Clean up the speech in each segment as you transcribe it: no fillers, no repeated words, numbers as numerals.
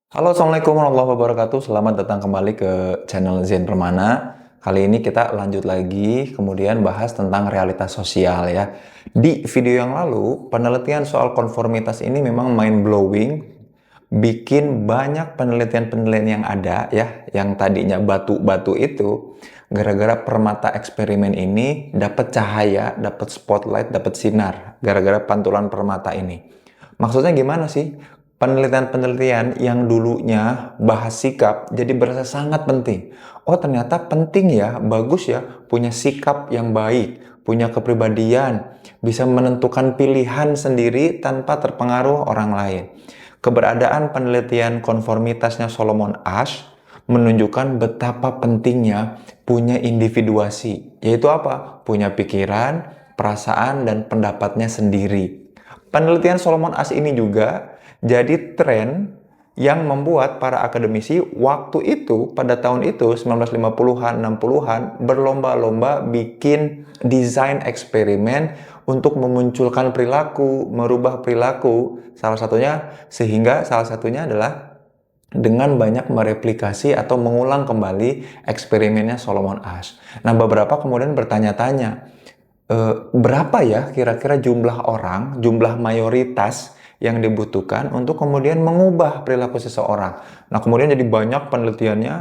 Halo, Assalamualaikum warahmatullahi wabarakatuh. Selamat datang kembali ke channel Zen Permana. Kali ini kita lanjut lagi, kemudian bahas tentang realitas sosial ya. Di video yang lalu, penelitian soal konformitas ini memang mind-blowing, bikin banyak penelitian-penelitian yang ada ya, yang tadinya batu-batu itu, gara-gara permata eksperimen ini dapat cahaya, dapat spotlight, dapat sinar, gara-gara pantulan permata ini. Maksudnya gimana sih? Penelitian-penelitian yang dulunya bahas sikap jadi berasa sangat penting. Oh, ternyata penting ya, bagus ya, punya sikap yang baik, punya kepribadian, bisa menentukan pilihan sendiri tanpa terpengaruh orang lain. Keberadaan penelitian konformitasnya Solomon Asch menunjukkan betapa pentingnya punya individuasi, yaitu apa? Punya pikiran, perasaan, dan pendapatnya sendiri. Penelitian Solomon Asch ini juga jadi tren yang membuat para akademisi waktu itu, pada tahun itu, 1950-an, 60-an, berlomba-lomba bikin desain eksperimen untuk memunculkan perilaku, merubah perilaku. Salah satunya adalah dengan banyak mereplikasi atau mengulang kembali eksperimennya Solomon Asch. Nah, beberapa kemudian bertanya-tanya, berapa ya kira-kira jumlah orang, jumlah mayoritas yang dibutuhkan untuk kemudian mengubah perilaku seseorang. Nah, kemudian jadi banyak penelitiannya.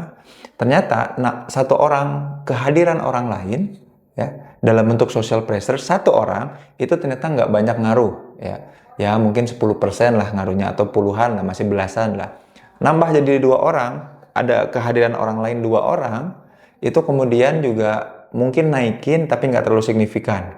Ternyata, kehadiran orang lain ya dalam bentuk social pressure, satu orang itu ternyata nggak banyak ngaruh ya. Ya mungkin 10% lah ngaruhnya, atau puluhan lah, masih belasan lah. Nambah jadi 2 orang, ada kehadiran orang lain 2 orang, itu kemudian juga mungkin naikin tapi nggak terlalu signifikan.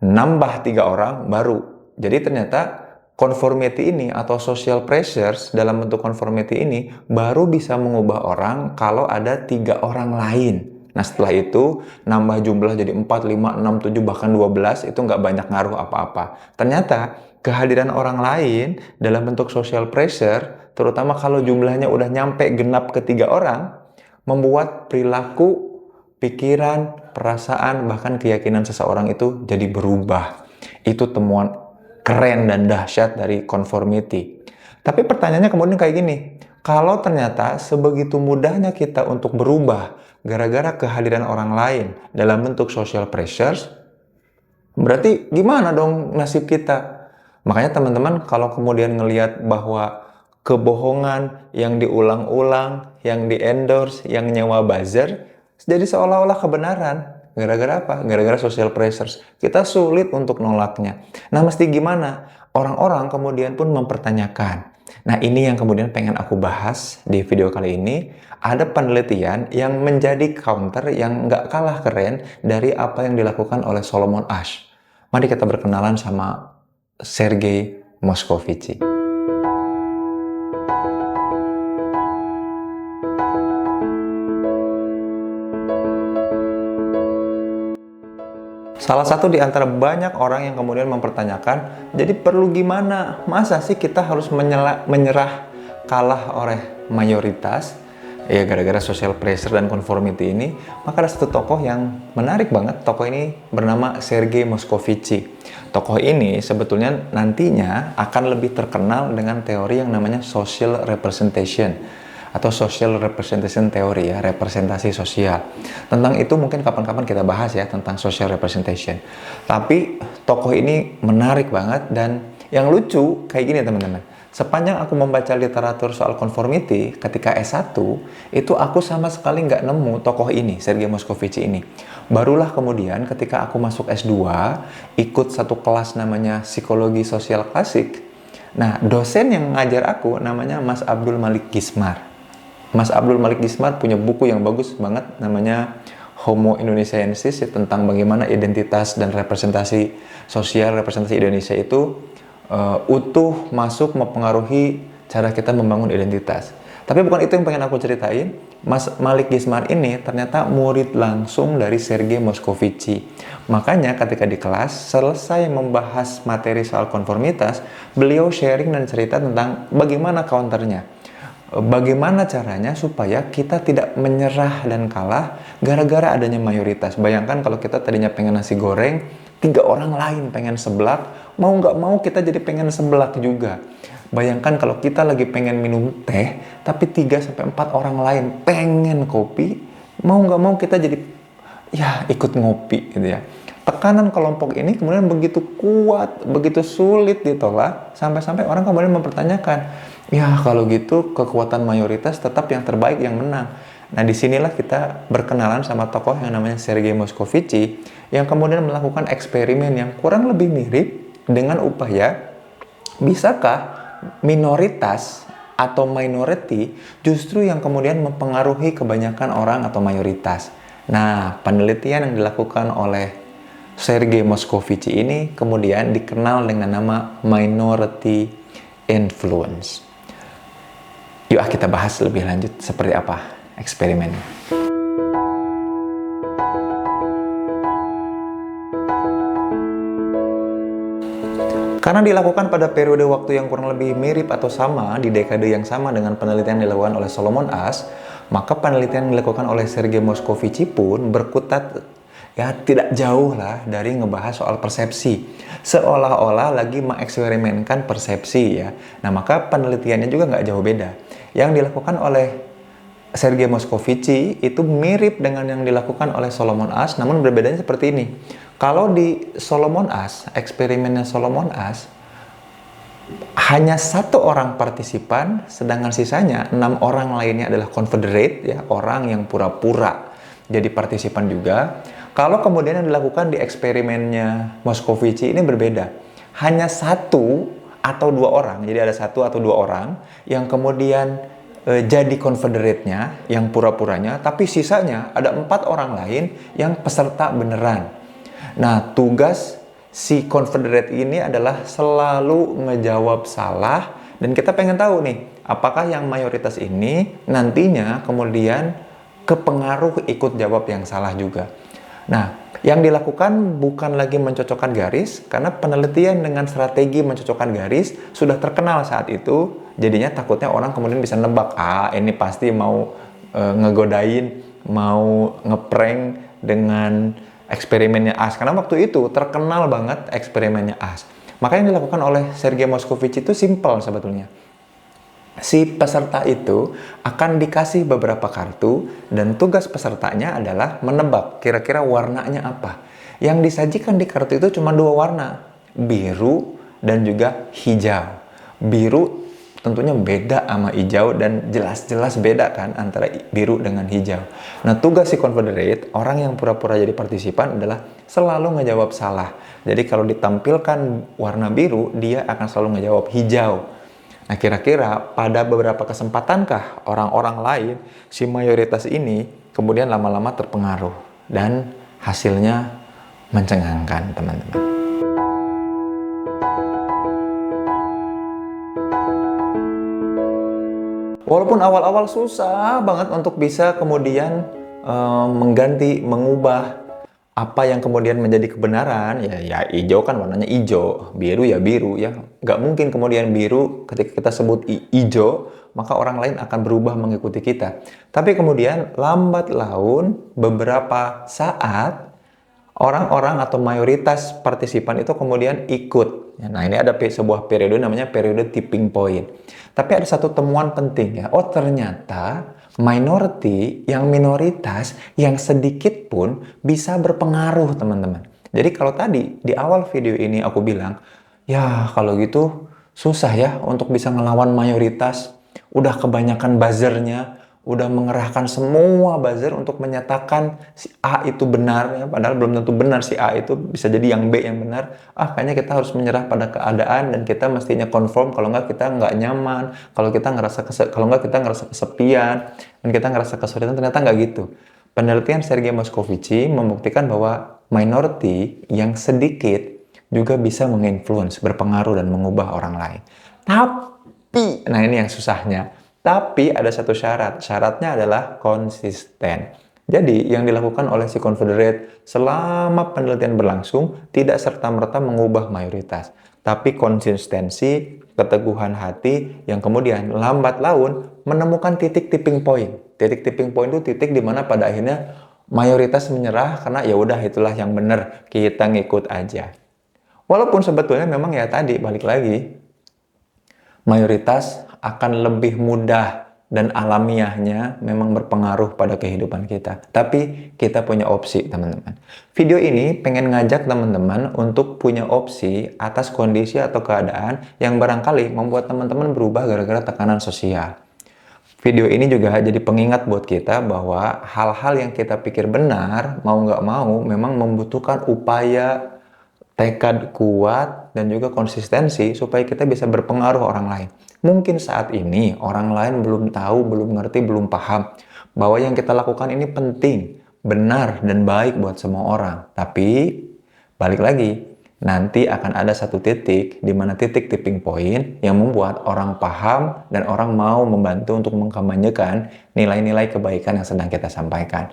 Nambah 3 orang baru. Jadi ternyata conformity ini atau social pressures dalam bentuk conformity ini baru bisa mengubah orang kalau ada 3 orang lain. Nah, setelah itu nambah jumlah jadi 4, 5, 6, 7, bahkan 12, itu nggak banyak ngaruh apa-apa. Ternyata kehadiran orang lain dalam bentuk social pressure, terutama kalau jumlahnya udah nyampe genap ke 3 orang, membuat perilaku, pikiran, perasaan, bahkan keyakinan seseorang itu jadi berubah. Itu temuan keren dan dahsyat dari conformity. Tapi pertanyaannya kemudian kayak gini, kalau ternyata sebegitu mudahnya kita untuk berubah gara-gara kehadiran orang lain dalam bentuk social pressures, berarti gimana dong nasib kita? Makanya teman-teman kalau kemudian ngelihat bahwa kebohongan yang diulang-ulang, yang di-endorse, yang nyewa buzzer, jadi seolah-olah kebenaran. Gara-gara apa? Gara-gara social pressures. Kita sulit untuk nolaknya. Nah, mesti gimana? Orang-orang kemudian pun mempertanyakan. Nah, ini yang kemudian pengen aku bahas di video kali ini. Ada penelitian yang menjadi counter yang nggak kalah keren dari apa yang dilakukan oleh Solomon Asch. Mari kita berkenalan sama Sergei Moscovici. Salah satu di antara banyak orang yang kemudian mempertanyakan, jadi perlu gimana? Masa sih kita harus menyerah kalah oleh mayoritas? Ya gara-gara social pressure dan conformity ini, maka ada satu tokoh yang menarik banget. Tokoh ini bernama Sergei Moscovici. Tokoh ini sebetulnya nantinya akan lebih terkenal dengan teori yang namanya social representation atau social representation theory ya, representasi sosial. Tentang itu mungkin kapan-kapan kita bahas ya, tentang social representation. Tapi tokoh ini menarik banget, dan yang lucu kayak gini teman-teman. Sepanjang aku membaca literatur soal conformity ketika S1, itu aku sama sekali nggak nemu tokoh ini, Sergei Moscovici ini. Barulah kemudian ketika aku masuk S2, ikut satu kelas namanya psikologi sosial klasik. Nah, dosen yang ngajar aku namanya Mas Abdul Malik Gismar. Mas Abdul Malik Gismar punya buku yang bagus banget namanya Homo Indonesiensis ya, tentang bagaimana identitas dan representasi sosial, representasi Indonesia itu utuh masuk mempengaruhi cara kita membangun identitas. Tapi bukan itu yang pengen aku ceritain. Mas Malik Gismar ini ternyata murid langsung dari Sergei Moscovici. Makanya ketika di kelas selesai membahas materi soal konformitas, beliau sharing dan cerita tentang bagaimana counternya. Bagaimana caranya supaya kita tidak menyerah dan kalah gara-gara adanya mayoritas. Bayangkan kalau kita tadinya pengen nasi goreng, 3 orang lain pengen seblak, mau nggak mau kita jadi pengen seblak juga. Bayangkan kalau kita lagi pengen minum teh, tapi 3-4 orang lain pengen kopi, mau nggak mau kita jadi ya ikut ngopi gitu ya. Tekanan kelompok ini kemudian begitu kuat, begitu sulit ditolak, sampai-sampai orang kemudian mempertanyakan, ya kalau gitu kekuatan mayoritas tetap yang terbaik yang menang. Nah disinilah kita berkenalan sama tokoh yang namanya Sergei Moscovici, yang kemudian melakukan eksperimen yang kurang lebih mirip dengan upaya, bisakah minoritas atau minority justru yang kemudian mempengaruhi kebanyakan orang atau mayoritas. Nah, penelitian yang dilakukan oleh Sergei Moscovici ini kemudian dikenal dengan nama minority influence. Yuk kita bahas lebih lanjut seperti apa eksperimennya. Karena dilakukan pada periode waktu yang kurang lebih mirip atau sama di dekade yang sama dengan penelitian yang dilakukan oleh Solomon Asch, maka penelitian yang dilakukan oleh Sergei Moscovici pun berkutat ya tidak jauh lah dari ngebahas soal persepsi. Seolah-olah lagi mengeksperimenkan persepsi ya. Nah maka penelitiannya juga nggak jauh beda. Yang dilakukan oleh Sergei Moscovici itu mirip dengan yang dilakukan oleh Solomon Asch, namun berbedanya seperti ini. Kalau di Solomon Asch, eksperimennya Solomon Asch, hanya 1 orang partisipan, sedangkan sisanya 6 orang lainnya adalah confederate, ya, orang yang pura-pura jadi partisipan juga. Kalau kemudian yang dilakukan di eksperimennya Moscovici ini berbeda. Hanya 1 atau 2 orang, jadi ada 1 atau 2 orang yang kemudian jadi confederate-nya, yang pura-puranya, tapi sisanya ada 4 orang lain yang peserta beneran. Nah, tugas si confederate ini adalah selalu ngejawab salah, dan kita pengen tahu nih, apakah yang mayoritas ini nantinya kemudian kepengaruh ikut jawab yang salah juga. Nah, yang dilakukan bukan lagi mencocokkan garis, karena penelitian dengan strategi mencocokkan garis sudah terkenal saat itu, jadinya takutnya orang kemudian bisa nebak, ini pasti mau ngegodain, mau ngeprank dengan eksperimennya Asch, karena waktu itu terkenal banget eksperimennya Asch. Maka yang dilakukan oleh Sergei Moscovici itu simpel sebetulnya. Si peserta itu akan dikasih beberapa kartu dan tugas pesertanya adalah menebak kira-kira warnanya apa. Yang disajikan di kartu itu cuma 2 warna, biru dan juga hijau. Biru tentunya beda sama hijau dan jelas-jelas beda kan antara biru dengan hijau. Nah tugas si confederate, orang yang pura-pura jadi partisipan adalah selalu ngejawab salah. Jadi kalau ditampilkan warna biru, dia akan selalu ngejawab hijau. Nah kira-kira pada beberapa kesempatankah orang-orang lain, si mayoritas ini kemudian lama-lama terpengaruh dan hasilnya mencengangkan teman-teman. Walaupun awal-awal susah banget untuk bisa kemudian mengubah apa yang kemudian menjadi kebenaran, ya hijau kan warnanya hijau, biru ya biru ya. Nggak mungkin kemudian biru ketika kita sebut hijau, maka orang lain akan berubah mengikuti kita. Tapi kemudian lambat laun beberapa saat orang-orang atau mayoritas partisipan itu kemudian ikut. Nah ini ada sebuah periode namanya periode tipping point. Tapi ada satu temuan penting ya. Oh ternyata minority, yang minoritas, yang sedikit pun bisa berpengaruh teman-teman. Jadi kalau tadi di awal video ini aku bilang, ya kalau gitu susah ya untuk bisa ngelawan mayoritas. Udah kebanyakan buzzernya, udah mengerahkan semua buzzer untuk menyatakan si A itu benar ya, padahal belum tentu benar si A itu, bisa jadi yang B yang benar. Kayaknya kita harus menyerah pada keadaan dan kita mestinya konform, kalau nggak kita nggak nyaman, kalau nggak kita ngerasa kesepian dan kita ngerasa kesulitan. Ternyata nggak gitu. Penelitian Sergei Moscovici membuktikan bahwa minority yang sedikit juga bisa menginfluence, berpengaruh dan mengubah orang lain. Tapi, nah ini yang susahnya. Tapi ada satu syarat. Syaratnya adalah konsisten. Jadi yang dilakukan oleh si confederate selama penelitian berlangsung tidak serta-merta mengubah mayoritas. Tapi konsistensi, keteguhan hati yang kemudian lambat laun menemukan titik tipping point. Titik tipping point itu titik di mana pada akhirnya mayoritas menyerah karena ya udah itulah yang benar, kita ngikut aja. Walaupun sebetulnya memang ya tadi balik lagi, mayoritas akan lebih mudah dan alamiahnya memang berpengaruh pada kehidupan kita. Tapi kita punya opsi, teman-teman. Video ini pengen ngajak teman-teman untuk punya opsi atas kondisi atau keadaan yang barangkali membuat teman-teman berubah gara-gara tekanan sosial. Video ini juga jadi pengingat buat kita bahwa hal-hal yang kita pikir benar, mau nggak mau, memang membutuhkan upaya, tekad kuat, dan juga konsistensi supaya kita bisa berpengaruh orang lain. Mungkin saat ini orang lain belum tahu, belum ngerti, belum paham bahwa yang kita lakukan ini penting, benar, dan baik buat semua orang. Tapi, balik lagi, nanti akan ada satu titik di mana titik tipping point yang membuat orang paham dan orang mau membantu untuk mengkampanyekan nilai-nilai kebaikan yang sedang kita sampaikan.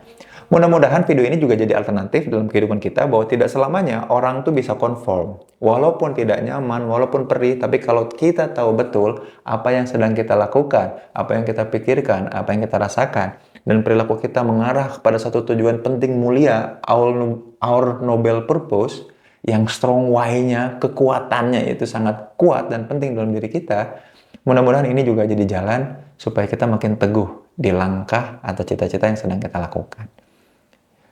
Mudah-mudahan video ini juga jadi alternatif dalam kehidupan kita bahwa tidak selamanya orang tuh bisa konform. Walaupun tidak nyaman, walaupun perih, tapi kalau kita tahu betul apa yang sedang kita lakukan, apa yang kita pikirkan, apa yang kita rasakan, dan perilaku kita mengarah kepada satu tujuan penting mulia, our noble purpose, yang strong why-nya, kekuatannya itu sangat kuat dan penting dalam diri kita, mudah-mudahan ini juga jadi jalan supaya kita makin teguh di langkah atau cita-cita yang sedang kita lakukan.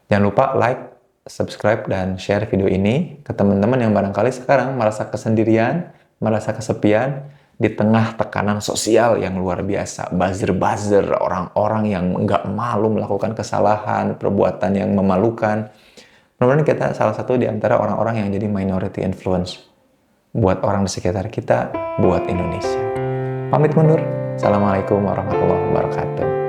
Jangan lupa like, subscribe, dan share video ini ke teman-teman yang barangkali sekarang merasa kesendirian, merasa kesepian di tengah tekanan sosial yang luar biasa. Buzzer-buzzer, orang-orang yang nggak malu melakukan kesalahan, perbuatan yang memalukan. Mudah-mudahan kita salah satu di antara orang-orang yang jadi minority influence buat orang di sekitar kita, buat Indonesia. Pamit mundur. Assalamualaikum warahmatullahi wabarakatuh.